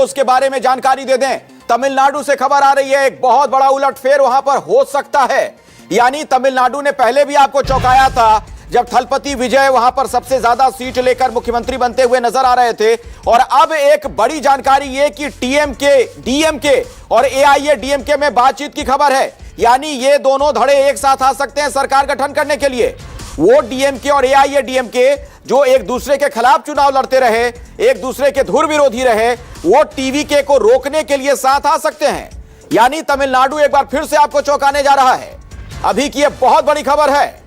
उसके बारे में जानकारी दे दें। तमिलनाडु से खबर आ रही है, एक बहुत बड़ा उलटफेर वहां पर हो सकता है। यानी तमिलनाडु ने पहले भी आपको चौंकाया था जब थलपति विजय वहां पर सबसे ज्यादा सीट लेकर मुख्यमंत्री बनते हुए नजर आ रहे थे। और अब एक बड़ी जानकारी यह कि टीएमके, डीएमके और एआईएडीएमके में बातचीत की खबर है। यानी ये दोनों धड़े एक साथ आ सकते हैं सरकार गठन करने के लिए। वो डीएमके और एआईएडीएमके जो एक दूसरे के खिलाफ चुनाव लड़ते रहे, एक दूसरे के धुर विरोधी रहे, वो टीवीके को रोकने के लिए साथ आ सकते हैं। यानी तमिलनाडु एक बार फिर से आपको चौंकाने जा रहा है। अभी की यह बहुत बड़ी खबर है।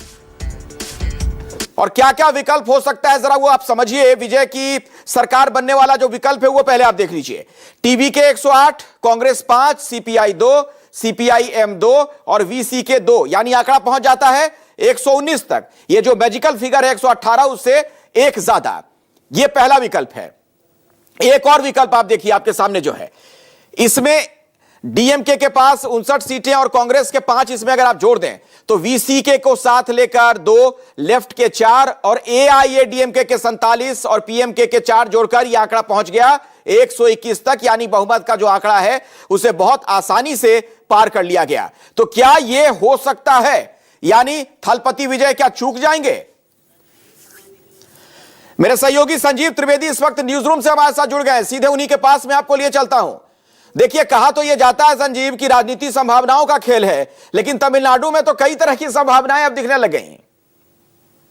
और क्या क्या विकल्प हो सकता है जरा वो आप समझिए। विजय की सरकार बनने वाला जो विकल्प है वो पहले आप देख लीजिए। टीवीके 108, कांग्रेस 5, सीपीआई 2, सीपीआईएम 2 और वीसीके 2, यानी आंकड़ा पहुंच जाता है 119 तक। ये जो मैजिकल फिगर है 118 उससे एक ज्यादा। ये पहला विकल्प है। एक और विकल्प आप देखिए आपके सामने जो है, इसमें डीएमके के पास 59 सीटें और कांग्रेस के 5, इसमें अगर आप जोड़ दें तो वीसीके को साथ लेकर 2, लेफ्ट के 4 और एआईएडीएमके के 47 और पीएमके के 4 जोड़कर यह आंकड़ा पहुंच गया 121 तक। यानी बहुमत का जो आंकड़ा है उसे बहुत आसानी से पार कर लिया गया। तो क्या यह हो सकता है, यानी थलपति विजय क्या चूक जाएंगे? मेरे सहयोगी संजीव त्रिवेदी इस वक्त न्यूज रूम से हमारे साथ जुड़ गए। सीधे उन्हीं के पास मैं आपको लिए चलता हूं। देखिए, कहा तो यह जाता है संजीव की राजनीति संभावनाओं का खेल है, लेकिन तमिलनाडु में तो कई तरह की संभावनाएं अब दिखने लग गई हैं।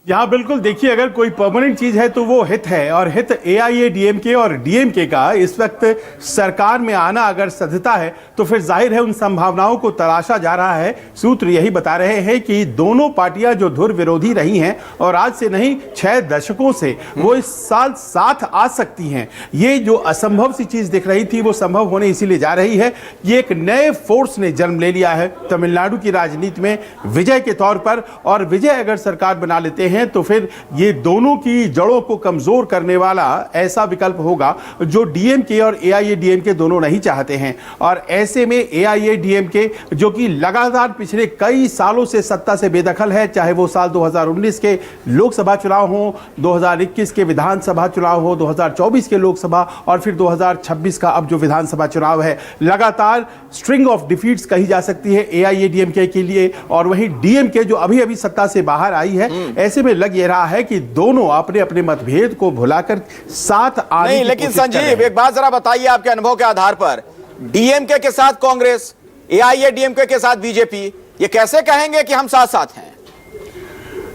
यहाँ बिल्कुल देखिए, अगर कोई परमानेंट चीज है तो वो हित है, और हित एआईएडीएमके और डीएमके का इस वक्त सरकार में आना अगर सधता है तो फिर जाहिर है उन संभावनाओं को तलाशा जा रहा है। सूत्र यही बता रहे हैं कि दोनों पार्टियां जो धुर विरोधी रही हैं और आज से नहीं 6 दशकों से वो इस साल साथ आ सकती हैं। ये जो असंभव सी चीज दिख रही थी वो संभव होने इसीलिए जा रही है। ये एक नए फोर्स ने जन्म ले लिया है तमिलनाडु की राजनीति में विजय के तौर पर। और विजय अगर सरकार बना लेते हैं तो फिर ये दोनों की जड़ों को कमजोर करने वाला ऐसा विकल्प होगा जो डीएमके और एआईएडीएमके दोनों नहीं चाहते हैं। और ऐसे में एआईएडीएमके जो कि लगातार पिछले कई सालों से सत्ता से बेदखल है, चाहे वो साल 2019 के लोकसभा चुनाव हो, 2021 के विधानसभा चुनाव हो, 2024 के लोकसभा और फिर 2026 का अब जो विधानसभा चुनाव है, लगातार स्ट्रिंग ऑफ डिफीट्स कही जा सकती है एआईएडीएमके के लिए। और वहीं डीएमके जो अभी अभी सत्ता से बाहर आई है, ऐसे में लग ये रहा है कि दोनों अपने अपने मतभेद को भुलाकर साथ आने नहीं, लेकिन संजीव एक बात जरा बताइए आपके अनुभव के आधार पर, डीएमके के साथ कांग्रेस, एआईएडीएमके के साथ बीजेपी, ये कैसे कहेंगे कि हम साथ साथ हैं?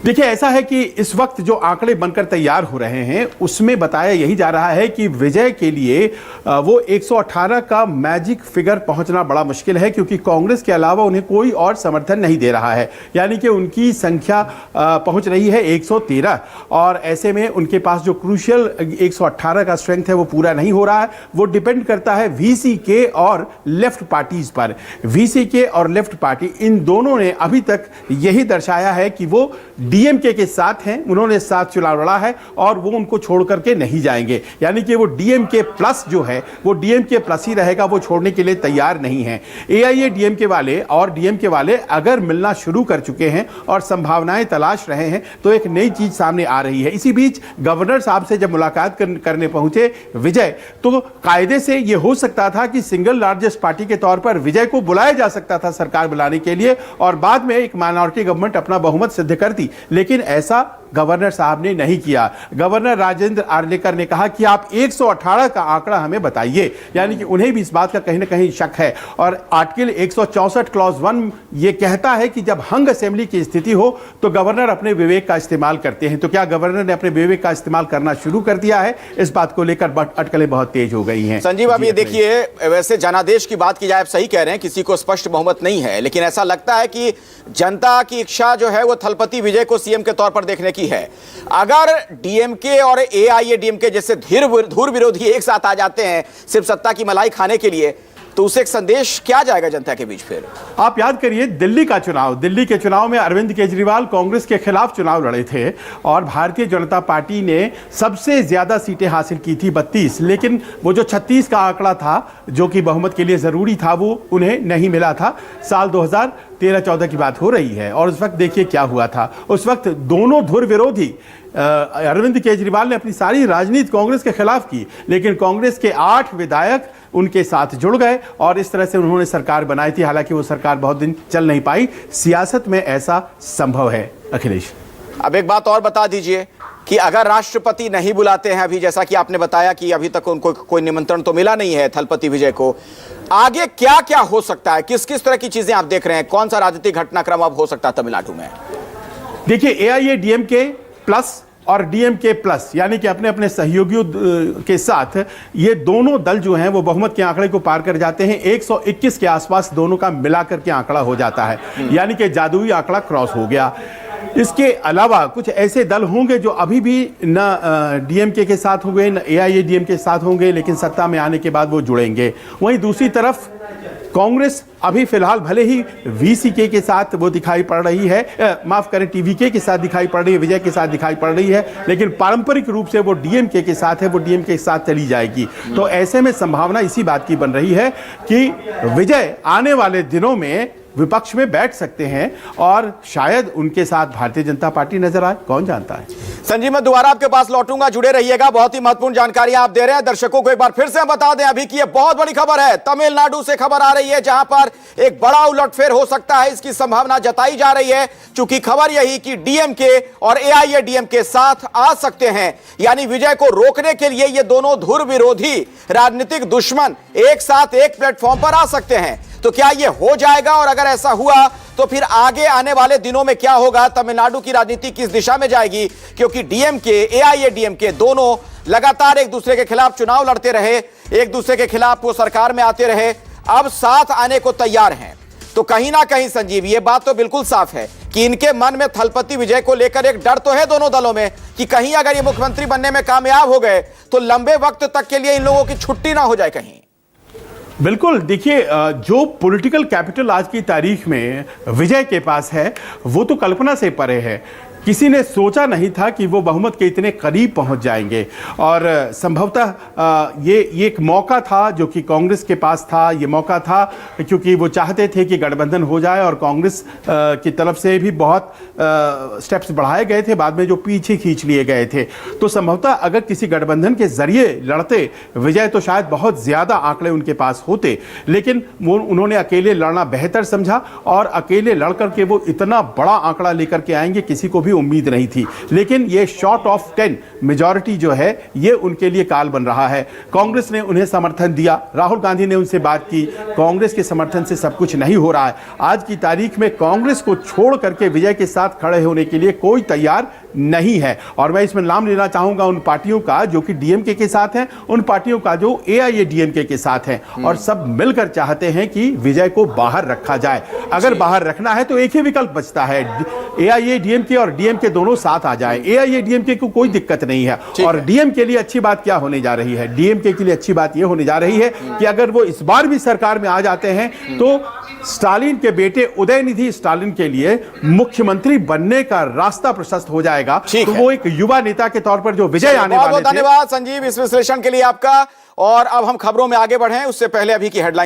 देखिए, ऐसा है कि इस वक्त जो आंकड़े बनकर तैयार हो रहे हैं उसमें बताया यही जा रहा है कि विजय के लिए वो 118 का मैजिक फिगर पहुंचना बड़ा मुश्किल है, क्योंकि कांग्रेस के अलावा उन्हें कोई और समर्थन नहीं दे रहा है। यानी कि उनकी संख्या पहुंच रही है 113, और ऐसे में उनके पास जो क्रूशियल 118 का स्ट्रेंथ है वो पूरा नहीं हो रहा है। वो डिपेंड करता है वीसीके और लेफ्ट पार्टीज पर। वीसीके और लेफ्ट पार्टी इन दोनों ने अभी तक यही दर्शाया है कि वो डीएमके के साथ हैं, उन्होंने साथ चुनाव लड़ा है और वो उनको छोड़ करके नहीं जाएंगे। यानी कि वो डीएमके प्लस जो है वो डीएमके प्लस ही रहेगा, वो छोड़ने के लिए तैयार नहीं है। एआईएडीएमके वाले और डीएमके वाले अगर मिलना शुरू कर चुके हैं और संभावनाएं तलाश रहे हैं तो एक नई चीज सामने आ रही है। इसी बीच गवर्नर साहब से जब मुलाकात करने पहुंचे विजय, तो कायदे से यह हो सकता था कि सिंगल लार्जेस्ट पार्टी के तौर पर विजय को बुलाया जा सकता था सरकार बुलाने के लिए, और बाद में एक माइनॉरिटी गवर्नमेंट अपना बहुमत सिद्ध करती। लेकिन ऐसा गवर्नर साहब ने नहीं किया। गवर्नर राजेंद्र आर्लेकर ने कहा कि आप 118 का आंकड़ा हमें बताइए, यानी कि उन्हें भी इस बात का कहीं ना कहीं शक है। और आर्टिकल 164 क्लॉज 1 ये कहता है कि जब हंग असेंबली की स्थिति हो तो गवर्नर अपने विवेक का इस्तेमाल करते हैं। तो क्या गवर्नर ने अपने विवेक का इस्तेमाल करना शुरू कर दिया है? इस बात को लेकर अटकलें बहुत तेज हो गई हैं। संजीव, अब ये देखिए, वैसे जनादेश की बात की जाए, आप सही कह रहे हैं, किसी को स्पष्ट बहुमत नहीं है, लेकिन ऐसा लगता है कि जनता की इच्छा जो है वो थलपति विजय को सीएम के तौर पर देखने की है। अगर डीएमके और एआईएडीएमके जैसे धुर विरोधी एक साथ आ जाते हैं सिर्फ सत्ता की मलाई खाने के लिए, तो उसे एक संदेश क्या जाएगा जनता के बीच? फिर आप याद करिए दिल्ली का चुनाव, दिल्ली के चुनाव में अरविंद केजरीवाल कांग्रेस के खिलाफ चुनाव लड़े थे और भारतीय जनता पार्टी ने सबसे ज्यादा सीटें हासिल की थी 32, लेकिन वो जो 36 का आंकड़ा था जो कि बहुमत के लिए जरूरी था वो उन्हें नहीं मिला था। साल 2013-14 की बात हो रही है, और उस वक्त देखिए क्या हुआ था। उस वक्त दोनों धुर विरोधी अरविंद केजरीवाल ने अपनी सारी राजनीति कांग्रेस के खिलाफ की, लेकिन कांग्रेस के 8 विधायक उनके साथ जुड़ गए और इस तरह से उन्होंने सरकार बनाई थी। हालांकि वो सरकार बहुत दिन चल नहीं पाई। सियासत में ऐसा संभव है। अखिलेश, अब एक बात और बता दीजिए कि अगर राष्ट्रपति नहीं बुलाते हैं अभी, जैसा कि आपने बताया कि अभी तक उनको कोई निमंत्रण तो मिला नहीं है थलपति विजय को, आगे क्या क्या हो सकता है? किस किस तरह की चीजें आप देख रहे हैं? कौन सा राजनीतिक घटनाक्रम अब हो सकता है तमिलनाडु में? देखिए, एआईएडीएमके प्लस और डीएमके प्लस यानी कि अपने अपने सहयोगियों के साथ ये दोनों दल जो हैं वो बहुमत के आंकड़े को पार कर जाते हैं। 121 के आसपास दोनों का मिलाकर के आंकड़ा हो जाता है, यानी कि जादुई आंकड़ा क्रॉस हो गया। इसके अलावा कुछ ऐसे दल होंगे जो अभी भी न डीएमके के साथ होंगे न एआईएडीएमके के साथ होंगे, लेकिन सत्ता में आने के बाद वो जुड़ेंगे। वहीं दूसरी तरफ कांग्रेस अभी फिलहाल भले ही वीसीके के साथ वो दिखाई पड़ रही है, माफ करें टीवीके के साथ दिखाई पड़ रही है, विजय के साथ दिखाई पड़ रही है, लेकिन पारंपरिक रूप से वो डीएमके के साथ है, वो डीएमके के साथ चली जाएगी। तो ऐसे में संभावना इसी बात की बन रही है कि विजय आने वाले दिनों में विपक्ष में बैठ सकते हैं और शायद उनके साथ भारतीय जनता पार्टी नजर आए, कौन जानता है। संजीव, मैं दोबारा आपके पास लौटूंगा, जुड़े रहिएगा। बहुत ही महत्वपूर्ण जानकारियां आप दे रहे हैं। दर्शकों को एक बार फिर से हम बता दें अभी की ये बहुत बड़ी खबर है, तमिलनाडु से खबर आ रही है जहां पर एक बड़ा उलटफेर हो सकता है, इसकी संभावना जताई जा रही है। चूंकि खबर यही कि डीएमके और एआईएडीएमके साथ आ सकते हैं, यानी विजय को रोकने के लिए ये दोनों धुर विरोधी राजनीतिक दुश्मन एक साथ एक प्लेटफॉर्म पर आ सकते हैं। तो क्या यह हो जाएगा? और अगर ऐसा हुआ तो फिर आगे आने वाले दिनों में क्या होगा? तमिलनाडु की राजनीति किस दिशा में जाएगी? क्योंकि डीएमके एआईएडीएमके दोनों लगातार एक दूसरे के खिलाफ चुनाव लड़ते रहे, एक दूसरे के खिलाफ वो सरकार में आते रहे, अब साथ आने को तैयार हैं। तो कहीं ना कहीं संजीव, ये बात तो बिल्कुल साफ है कि इनके मन में थलपति विजय को लेकर एक डर तो है दोनों दलों में कि कहीं अगर ये मुख्यमंत्री बनने में कामयाब हो गए तो लंबे वक्त तक के लिए इन लोगों की छुट्टी ना हो जाए कहीं। बिल्कुल, देखिए, जो पॉलिटिकल कैपिटल आज की तारीख में विजय के पास है वो तो कल्पना से परे है। किसी ने सोचा नहीं था कि वो बहुमत के इतने करीब पहुंच जाएंगे और संभवतः ये एक मौका था जो कि कांग्रेस के पास था। ये मौका था क्योंकि वो चाहते थे कि गठबंधन हो जाए और कांग्रेस की तरफ से भी बहुत स्टेप्स बढ़ाए गए थे, बाद में जो पीछे खींच लिए गए थे। तो संभवतः अगर किसी गठबंधन के जरिए लड़ते विजय तो शायद बहुत ज़्यादा आंकड़े उनके पास होते, लेकिन वो उन्होंने अकेले लड़ना बेहतर समझा और अकेले लड़ करके वो इतना बड़ा आंकड़ा लेकर के आएंगे किसी को भी उम्मीद नहीं थी। लेकिन ये शॉर्ट ऑफ 10 मेजॉरिटी जो है ये उनके लिए काल बन रहा है। कांग्रेस ने उन्हें समर्थन दिया, राहुल गांधी ने उनसे बात की। कांग्रेस के समर्थन से सब कुछ नहीं हो रहा है। आज की तारीख में कांग्रेस को छोड़ करके विजय के साथ खड़े होने के लिए कोई तैयार नहीं है। और मैं इसमें नाम लेना चाहूंगा उन पार्टियों का जो कि डीएमके के साथ हैं, उन पार्टियों का जो एआईएडीएमके के साथ हैं, और सब मिलकर चाहते हैं कि विजय को बाहर रखा जाए। अगर बाहर रखना है तो एक ही विकल्प बचता है, एआईएडीएमके और डीएमके दोनों साथ आ जाए। एआईएडीएमके को कोई दिक्कत नहीं है। और डीएम के लिए अच्छी बात क्या होने जा रही है? डीएमके के लिए अच्छी बात यह होने जा रही है कि अगर वो इस बार भी सरकार में आ जाते हैं तो स्टालिन के बेटे उदयनिधि स्टालिन के लिए मुख्यमंत्री बनने का रास्ता प्रशस्त हो जाएगा। तो वो एक युवा नेता के तौर पर जो विजय आने वाले थे। धन्यवाद संजीव इस विश्लेषण के लिए आपका। और अब हम खबरों में आगे बढ़ें उससे पहले अभी की हेडलाइन